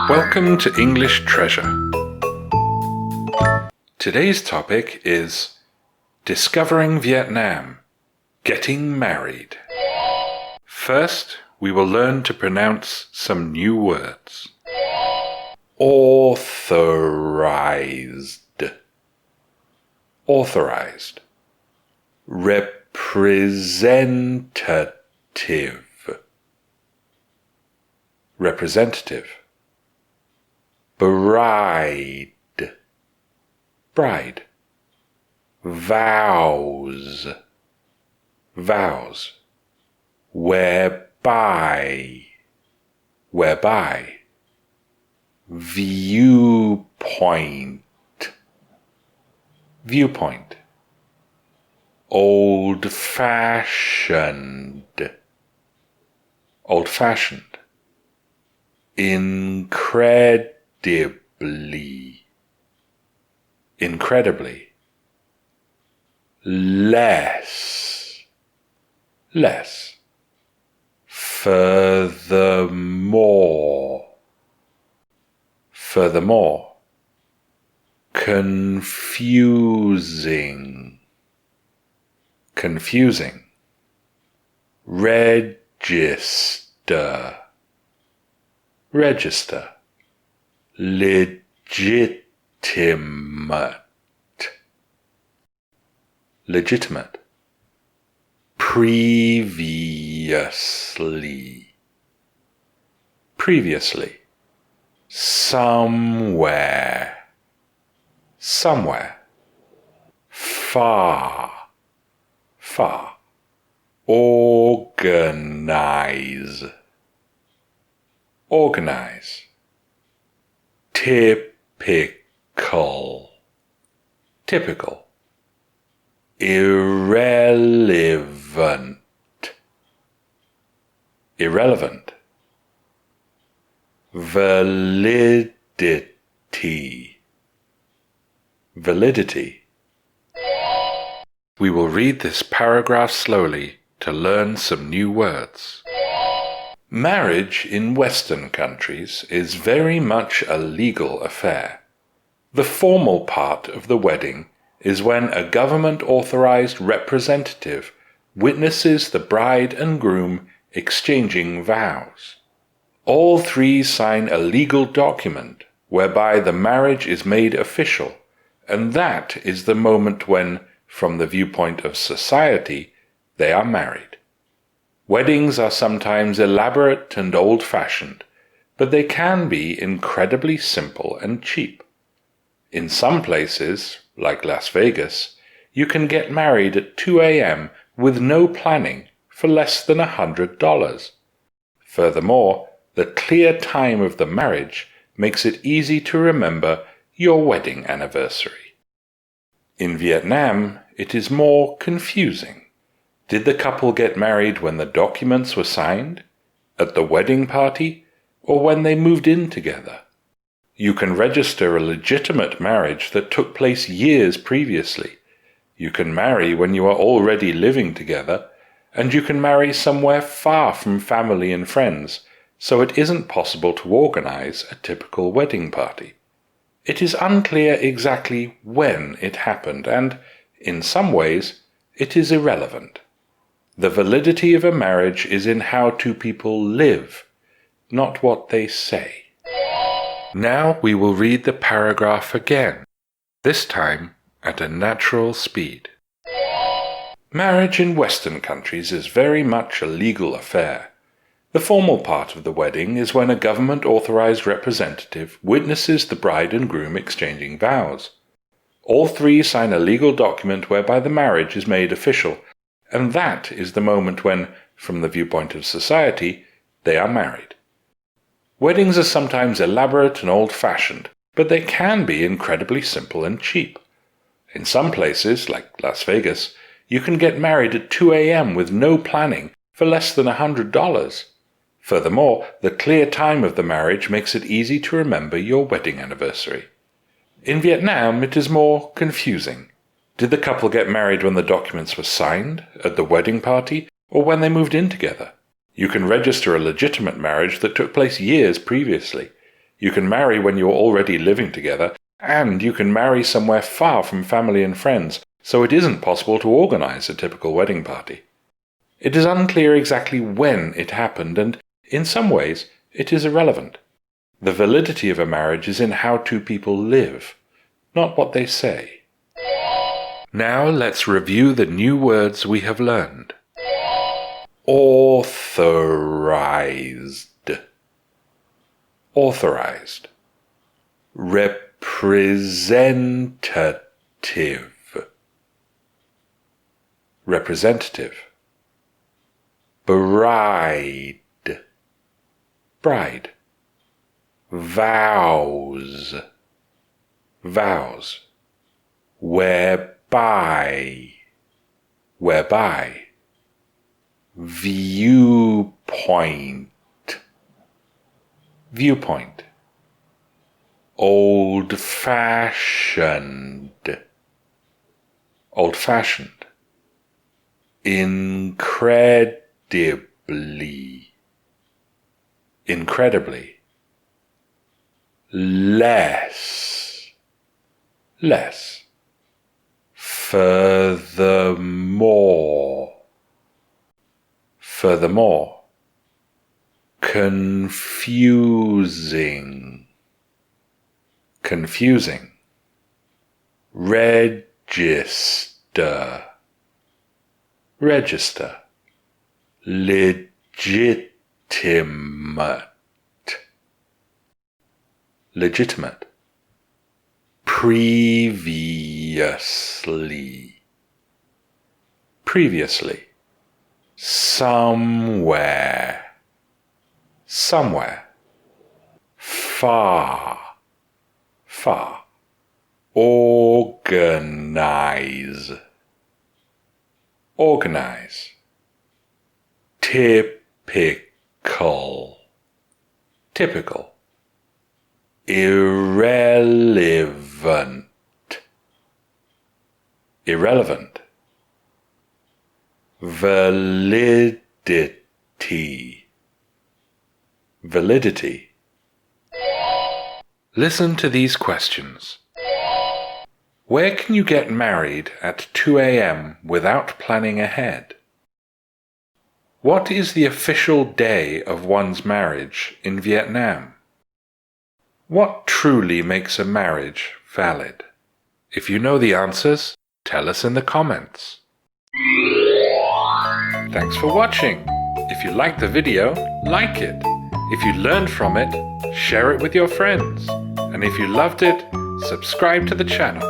Welcome to English Treasure. Today's topic is Discovering Vietnam, Getting Married. First, we will learn to pronounce some new words. Authorized. Authorized. Representative. Representative. Bride. Bride. Vows. Vows. Whereby. Whereby. Viewpoint. Viewpoint. Old-fashioned. Old-fashioned. Incredibly. Incredibly. Less. Less. Furthermore. Furthermore. Confusing. Confusing. Register. Register. Legitimate. Legitimate. Previously. Previously. Somewhere. Somewhere. Far. Far. Organize. Organize. Typical. Typical. Irrelevant. Irrelevant. Validity. Validity. We will read this paragraph slowly to learn some new words. Marriage in Western countries is very much a legal affair. The formal part of the wedding is when a government-authorized representative witnesses the bride and groom exchanging vows. All three sign a legal document whereby the marriage is made official, and that is the moment when, from the viewpoint of society, they are married. Weddings are sometimes elaborate and old-fashioned, but they can be incredibly simple and cheap. In some places, like Las Vegas, you can get married at 2 a.m. with no planning for less than $100. Furthermore, the clear time of the marriage makes it easy to remember your wedding anniversary. In Vietnam, it is more confusing. Did the couple get married when the documents were signed, at the wedding party, or when they moved in together? You can register a legitimate marriage that took place years previously. You can marry when you are already living together, and you can marry somewhere far from family and friends, so it isn't possible to organize a typical wedding party. It is unclear exactly when it happened, and, in some ways, it is irrelevant. The validity of a marriage is in how two people live, not what they say. Now we will read the paragraph again, this time at a natural speed. Marriage in Western countries is very much a legal affair. The formal part of the wedding is when a government-authorized representative witnesses the bride and groom exchanging vows. All three sign a legal document whereby the marriage is made official, and that is the moment when, from the viewpoint of society, they are married. Weddings are sometimes elaborate and old-fashioned, but they can be incredibly simple and cheap. In some places, like Las Vegas, you can get married at 2 a.m. with no planning for less than $100. Furthermore, the clear time of the marriage makes it easy to remember your wedding anniversary. In Vietnam, it is more confusing. Did the couple get married when the documents were signed, at the wedding party, or when they moved in together? You can register a legitimate marriage that took place years previously. You can marry when you're already living together, and you can marry somewhere far from family and friends, so it isn't possible to organize a typical wedding party. It is unclear exactly when it happened, and in some ways it is irrelevant. The validity of a marriage is in how two people live, not what they say. Now let's review the new words we have learned. Authorized. Authorized. Representative. Representative. Bride. Bride. Vows. Vows. Whereby. Whereby. Viewpoint. Viewpoint. Old-fashioned. Old-fashioned. Incredibly. Incredibly. Less. Less. Furthermore. Furthermore. Confusing. Confusing. Register. Register. Legitimate. Legitimate. Previously. Previously. Somewhere. Somewhere. Far. Far. Organize. Organize. Typical. Typical. Irrelevant. Irrelevant. Validity. Validity. Listen to these questions. Where can you get married at 2 a.m. without planning ahead? What is the official day of one's marriage in Vietnam? What truly makes a marriage valid? If you know the answers, tell us in the comments. Thanks for watching. If you liked the video, like it. If you learned from it, share it with your friends. And if you loved it, subscribe to the channel.